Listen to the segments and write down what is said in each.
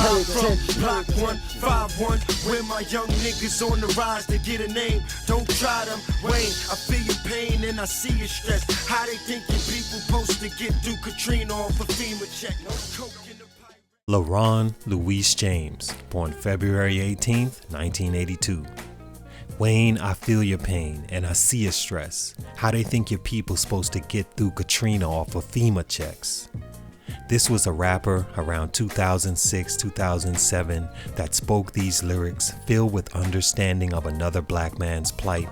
Live from Block 151, where my young niggas on the rise to get a name. Don't try them, Wayne. I feel your pain and I see your stress. How they think your people supposed to get through Katrina off a FEMA check? No coke in the pipe. LaRon Louise James, born February 18th, 1982. Wayne, I feel your pain and I see your stress. How they think your people supposed to get through Katrina off of FEMA checks. This was a rapper around 2006, 2007 that spoke these lyrics filled with understanding of another black man's plight,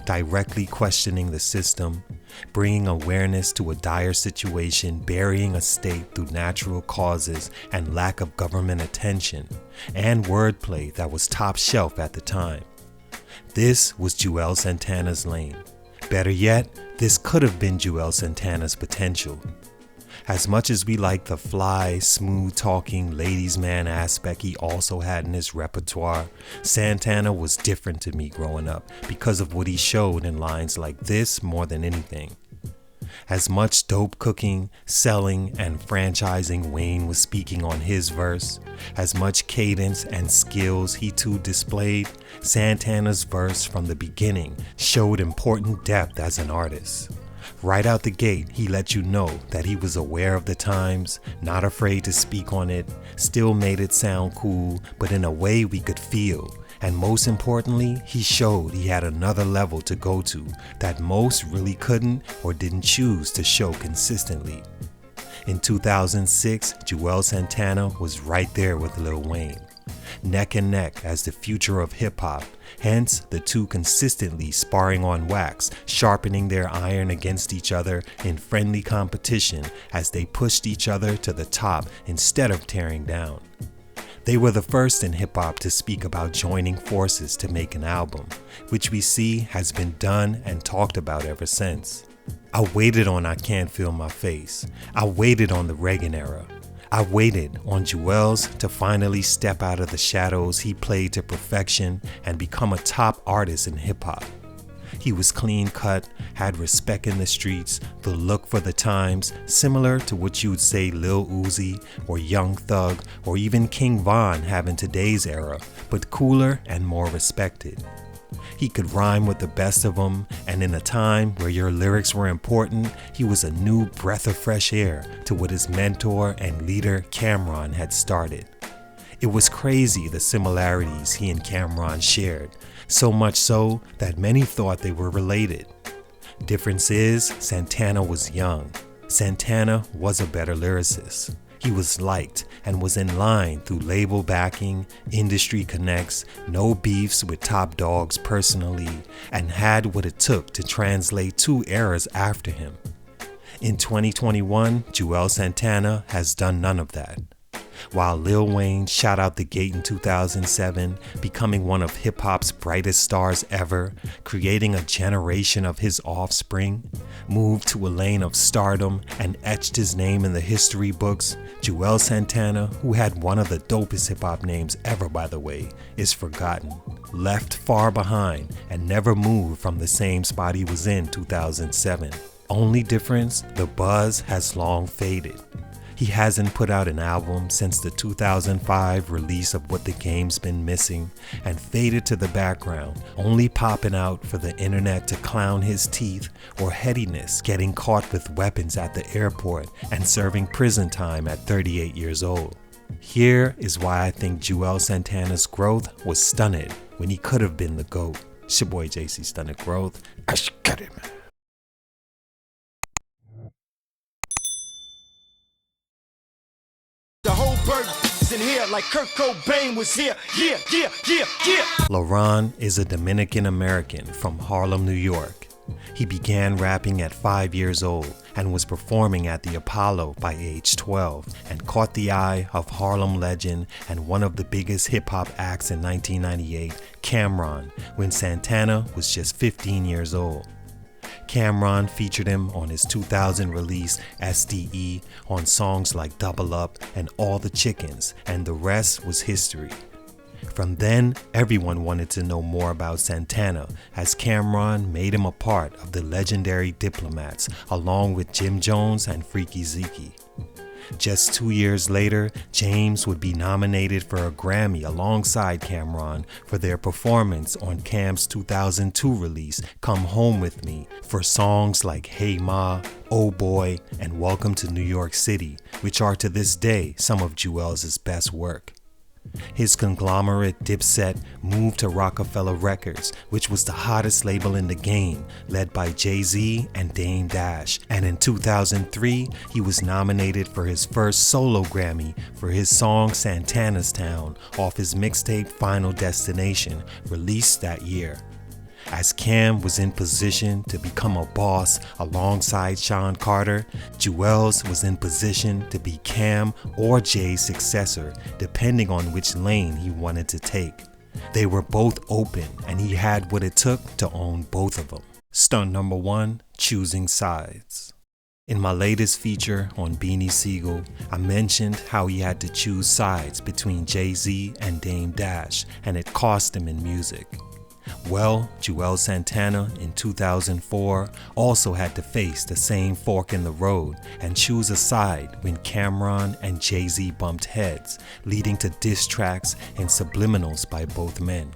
directly questioning the system, bringing awareness to a dire situation, burying a state through natural causes and lack of government attention, and wordplay that was top shelf at the time. This was JUELZ Santana's lane. Better yet, this could have been JUELZ Santana's potential. As much as we like the fly, smooth-talking ladies' man aspect he also had in his repertoire, Santana was different to me growing up because of what he showed in lines like this more than anything. As much dope cooking, selling, and franchising Wayne was speaking on his verse, as much cadence and skills he too displayed, Santana's verse from the beginning showed important depth as an artist. Right out the gate, he let you know that he was aware of the times, not afraid to speak on it, still made it sound cool, but in a way we could feel. And most importantly, he showed he had another level to go to that most really couldn't or didn't choose to show consistently. In 2006, JUELZ Santana was right there with Lil Wayne, neck and neck as the future of hip-hop, hence the two consistently sparring on wax, sharpening their iron against each other in friendly competition as they pushed each other to the top instead of tearing down. They were the first in hip-hop to speak about joining forces to make an album, which we see has been done and talked about ever since. I waited on I Can't Feel My Face. I waited on the Reagan era. I waited on JUELZ to finally step out of the shadows he played to perfection and become a top artist in hip-hop. He was clean cut, had respect in the streets, the look for the times, similar to what you would say Lil Uzi or Young Thug or even King Von have in today's era, but cooler and more respected. He could rhyme with the best of them, and in a time where your lyrics were important, he was a new breath of fresh air to what his mentor and leader Cameron had started. It was crazy the similarities he and Cameron shared, so much so that many thought they were related. Difference is, Santana was young. Santana was a better lyricist. He was liked and was in line through label backing, industry connects, no beefs with top dogs personally, and had what it took to translate two eras after him. In 2021, JUELZ Santana has done none of that. While Lil Wayne shot out the gate in 2007, becoming one of hip-hop's brightest stars ever, creating a generation of his offspring, moved to a lane of stardom and etched his name in the history books, JUELZ Santana, who had one of the dopest hip-hop names ever by the way, is forgotten, left far behind, and never moved from the same spot he was in 2007. Only difference, the buzz has long faded. He hasn't put out an album since the 2005 release of What the Game's Been Missing and faded to the background, only popping out for the internet to clown his teeth or headiness getting caught with weapons at the airport and serving prison time at 38 years old. Here is why I think JUELZ Santana's growth was stunted when he could have been the GOAT. It's your boy JC Stunted Growth. I should get it, man. The whole bird is in here like Kurt Cobain was here. Yeah. LaRon is a Dominican American from Harlem, New York. He began rapping at 5 years old and was performing at the Apollo by age 12 and caught the eye of Harlem legend and one of the biggest hip-hop acts in 1998, Cameron, when Santana was just 15 years old. Cameron featured him on his 2000 release SDE on songs like Double Up and All the Chickens, and the rest was history. From then, everyone wanted to know more about Santana, as Cameron made him a part of the legendary Diplomats, along with Jim Jones and Freaky Zeke. Just 2 years later, James would be nominated for a Grammy alongside Cam'ron for their performance on Cam's 2002 release, Come Home With Me, for songs like Hey Ma, Oh Boy, and Welcome to New York City, which are to this day some of JUELZ's best work. His conglomerate Dipset moved to Rockefeller Records, which was the hottest label in the game, led by Jay-Z and Dame Dash, and in 2003 he was nominated for his first solo Grammy for his song Santana's Town off his mixtape Final Destination, released that year. As Cam was in position to become a boss alongside Sean Carter, JUELZ was in position to be Cam or Jay's successor, depending on which lane he wanted to take. They were both open, and he had what it took to own both of them. Stunt number 1, choosing sides. In my latest feature on Beanie Siegel, I mentioned how he had to choose sides between Jay-Z and Dame Dash, and it cost him in music. Well, JUELZ Santana in 2004 also had to face the same fork in the road and choose a side when Cam'ron and Jay-Z bumped heads, leading to diss tracks and subliminals by both men.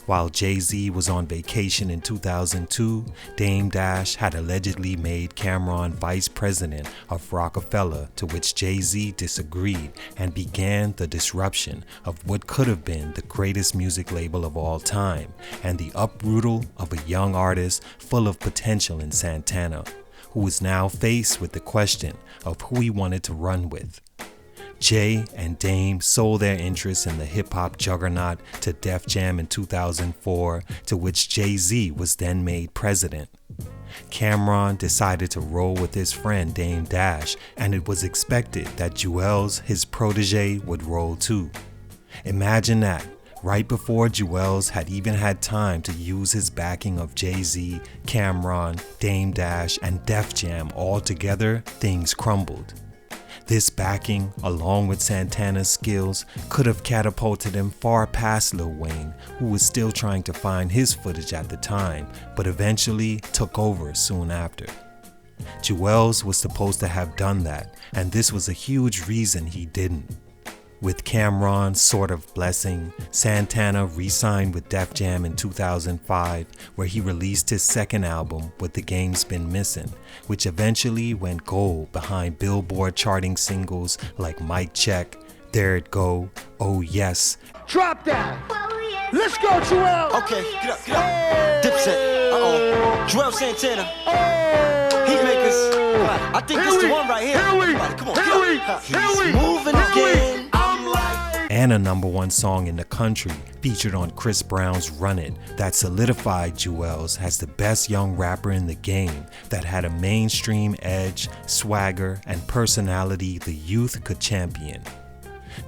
While Jay-Z was on vacation in 2002, Dame Dash had allegedly made Cam'ron vice president of Rockefeller, to which Jay-Z disagreed and began the disruption of what could have been the greatest music label of all time and the uprootal of a young artist full of potential in Santana, who was now faced with the question of who he wanted to run with. Jay and Dame sold their interest in the hip-hop juggernaut to Def Jam in 2004, to which Jay-Z was then made president. Cam'ron decided to roll with his friend Dame Dash, and it was expected that JUELZ, his protege, would roll too. Imagine that, right before JUELZ had even had time to use his backing of Jay-Z, Cam'ron, Dame Dash, and Def Jam all together, things crumbled. This backing, along with Santana's skills, could have catapulted him far past Lil Wayne, who was still trying to find his footage at the time, but eventually took over soon after. JUELZ was supposed to have done that, and this was a huge reason he didn't. With Cam'ron's sort of blessing, Santana re-signed with Def Jam in 2005, where he released his second album, What the Game's Been Missing, which eventually went gold behind Billboard charting singles like Mic Check, There It Go, Oh Yes. Drop that! Let's go, JUELZ! Okay, get up, get up. Dipset, JUELZ Santana. Heatmakers. I think this is the one right here. Come on, get up. He's moving again. And a #1 song in the country featured on Chris Brown's Run It that solidified JUELZ as the best young rapper in the game that had a mainstream edge, swagger, and personality the youth could champion.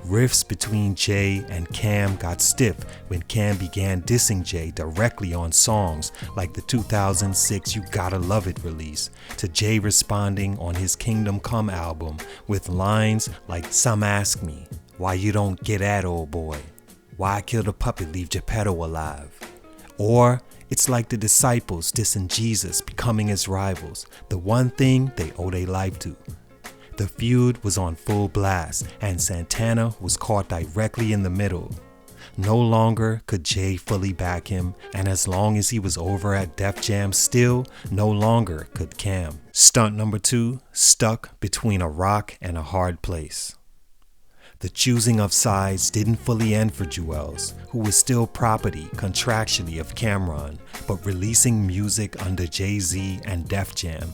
Riffs between Jay and Cam got stiff when Cam began dissing Jay directly on songs like the 2006 You Gotta Love It release, to Jay responding on his Kingdom Come album with lines like "Some ask me, why you don't get at old boy? Why kill the puppet, leave Geppetto alive?" Or it's like the disciples dissing Jesus, becoming his rivals, the one thing they owe their life to. The feud was on full blast, and Santana was caught directly in the middle. No longer could Jay fully back him, and as long as he was over at Def Jam still, no longer could Cam. Stunt number 2, stuck between a rock and a hard place. The choosing of sides didn't fully end for JUELZ, who was still property contractually of Cam'ron, but releasing music under Jay-Z and Def Jam.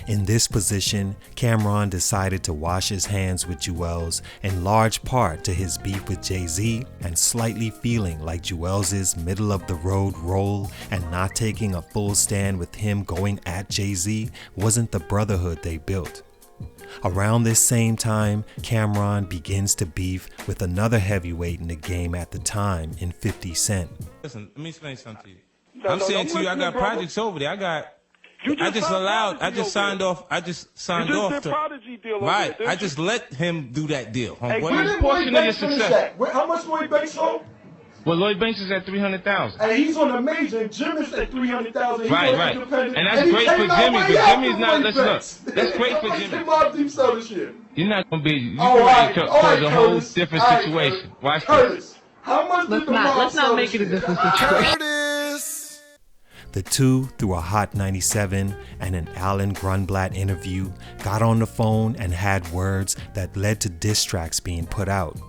In this position, Cam'ron decided to wash his hands with JUELZ, in large part to his beef with Jay-Z and slightly feeling like JUELZ's middle-of-the-road role and not taking a full stand with him going at Jay-Z wasn't the brotherhood they built. Around this same time, Cam'ron begins to beef with another heavyweight in the game at the time in 50 Cent. Listen, let me explain something to you. I'm saying to you, I got projects over there. I just signed off to. Right. I just let him do that deal. Hey, where's the portion of your success? How much more you base on? Well, Lloyd Banks is at 300,000. And he's on the major, and Jim is at 300,000. Right. And that's great for Jimmy, but Jimmy's not, let's look. That's great for Jimmy. This year. You're not going to be, you right, cause a whole different situation. Watch Curtis, how much did let's not make it a different situation. The two, through a Hot 97 and an Alan Grunblatt interview, got on the phone and had words that led to diss tracks being put out,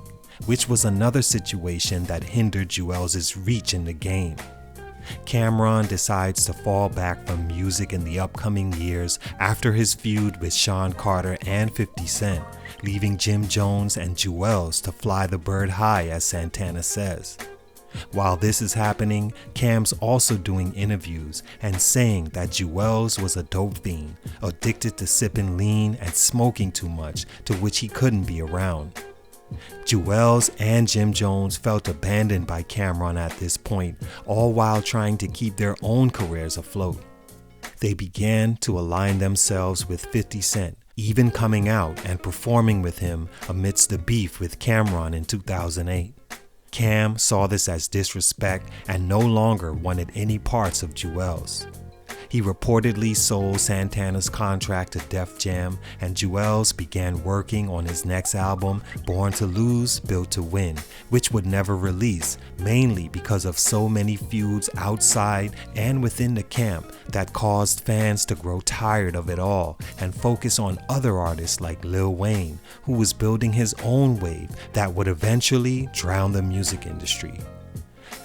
which was another situation that hindered JUELZ's reach in the game. Cameron decides to fall back from music in the upcoming years after his feud with Sean Carter and 50 Cent, leaving Jim Jones and JUELZ to fly the bird high, as Santana says. While this is happening, Cam's also doing interviews and saying that JUELZ was a dope fiend, addicted to sipping lean and smoking too much, to which he couldn't be around. JUELZ and Jim Jones felt abandoned by Cameron at this point, all while trying to keep their own careers afloat. They began to align themselves with 50 Cent, even coming out and performing with him amidst the beef with Cameron in 2008. Cam saw this as disrespect and no longer wanted any parts of JUELZ. He reportedly sold Santana's contract to Def Jam, and JUELZ began working on his next album, Born to Lose, Built to Win, which would never release, mainly because of so many feuds outside and within the camp that caused fans to grow tired of it all and focus on other artists like Lil Wayne, who was building his own wave that would eventually drown the music industry.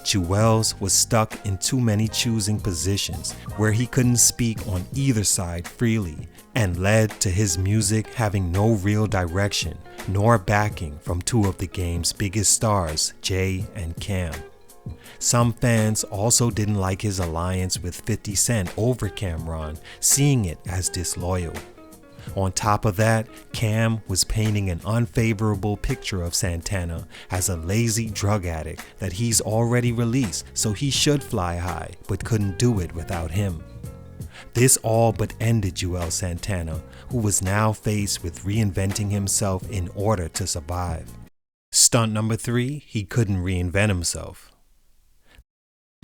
JUELZ was stuck in too many choosing positions where he couldn't speak on either side freely, and led to his music having no real direction nor backing from two of the game's biggest stars, Jay and Cam. Some fans also didn't like his alliance with 50 Cent over Cameron, seeing it as disloyal. On top of that, Cam was painting an unfavorable picture of Santana as a lazy drug addict that he's already released, so he should fly high, but couldn't do it without him. This all but ended JUELZ Santana, who was now faced with reinventing himself in order to survive. Stunt number 3, he couldn't reinvent himself.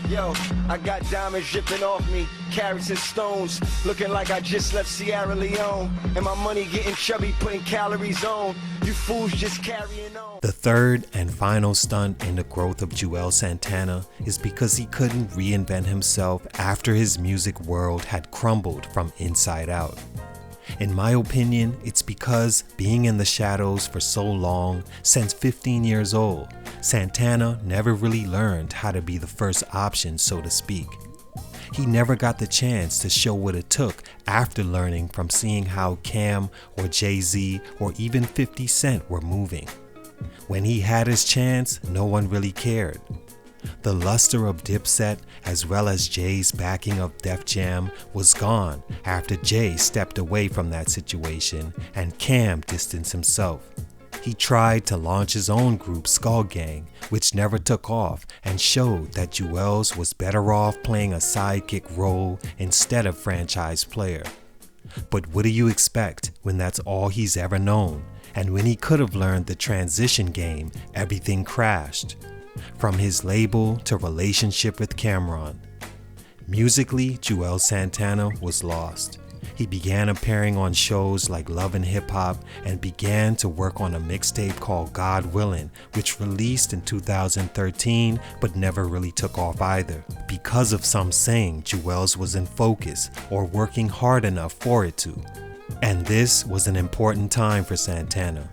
Yo, I got diamonds dripping off me, carats and stones, looking like I just left Sierra Leone, and my money getting chubby, putting calories on. You fools just carrying on. The third and final stunt in the growth of JUELZ Santana is because he couldn't reinvent himself after his music world had crumbled from inside out. In my opinion, it's because being in the shadows for so long, since 15 years old, Santana never really learned how to be the first option, so to speak. He never got the chance to show what it took after learning from seeing how Cam or Jay-Z or even 50 Cent were moving. When he had his chance, no one really cared. The luster of Dipset, as well as Jay's backing of Def Jam, was gone after Jay stepped away from that situation and Cam distanced himself. He tried to launch his own group, Skull Gang, which never took off and showed that JUELZ was better off playing a sidekick role instead of franchise player. But what do you expect when that's all he's ever known? And when he could have learned the transition game, everything crashed. From his label to relationship with Cameron. Musically, JUELZ Santana was lost. He began appearing on shows like Love and Hip Hop and began to work on a mixtape called God Willin', which released in 2013 but never really took off either, because of some saying JUELZ wasn't focused or working hard enough for it to. And this was an important time for Santana.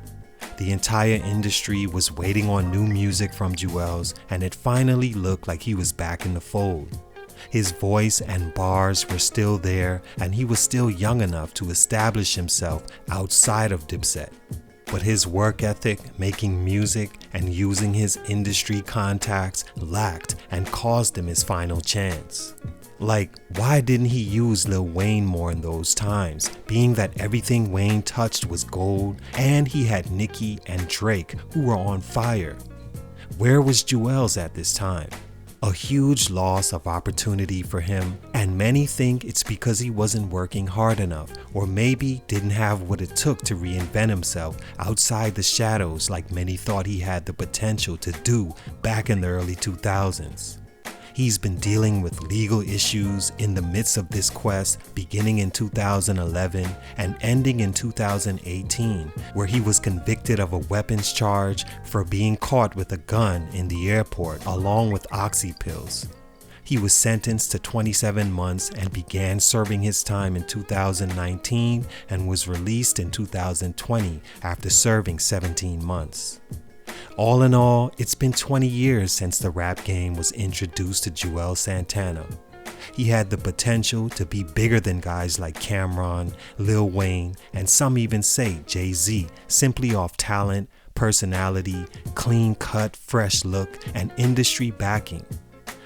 The entire industry was waiting on new music from JUELZ, and it finally looked like he was back in the fold. His voice and bars were still there, and he was still young enough to establish himself outside of Dipset. But his work ethic, making music, and using his industry contacts lacked and caused him his final chance. Like, why didn't he use Lil Wayne more in those times, being that everything Wayne touched was gold, and he had Nicki and Drake who were on fire? Where was JUELZ at this time? A huge loss of opportunity for him, And many think it's because he wasn't working hard enough, or maybe didn't have what it took to reinvent himself outside the shadows like many thought he had the potential to do back in the early 2000s. He's been dealing with legal issues in the midst of this quest, beginning in 2011 and ending in 2018, where he was convicted of a weapons charge for being caught with a gun in the airport along with oxy pills. He was sentenced to 27 months and began serving his time in 2019 and was released in 2020 after serving 17 months. All in all, it's been 20 years since the rap game was introduced to JUELZ Santana. He had the potential to be bigger than guys like Cameron, Lil Wayne, and some even say Jay-Z, simply off talent, personality, clean-cut, fresh look, and industry backing.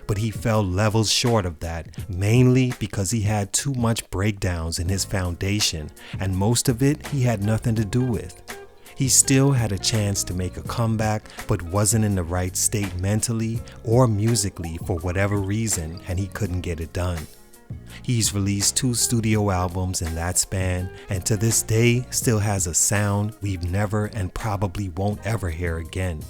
But he fell levels short of that, mainly because he had too much breakdowns in his foundation, and most of it he had nothing to do with. He still had a chance to make a comeback, but wasn't in the right state mentally or musically for whatever reason, and he couldn't get it done. He's released 2 studio albums in that span, and to this day still has a sound we've never and probably won't ever hear again.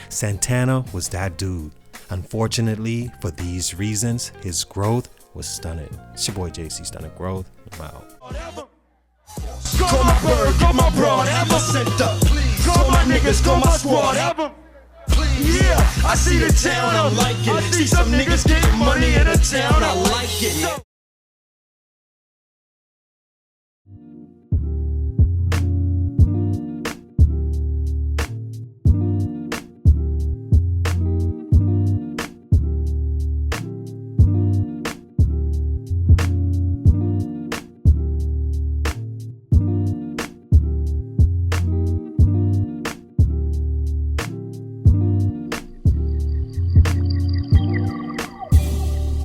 Santana was that dude. Unfortunately, for these reasons, his growth was stunted. It's your boy JC, Stunted Growth. I'm out. Call my bird, call my broad, ever sent up. Call my niggas, call my squad, ever. Yeah, I see the town, I like it. See some niggas getting money in the town, I like it.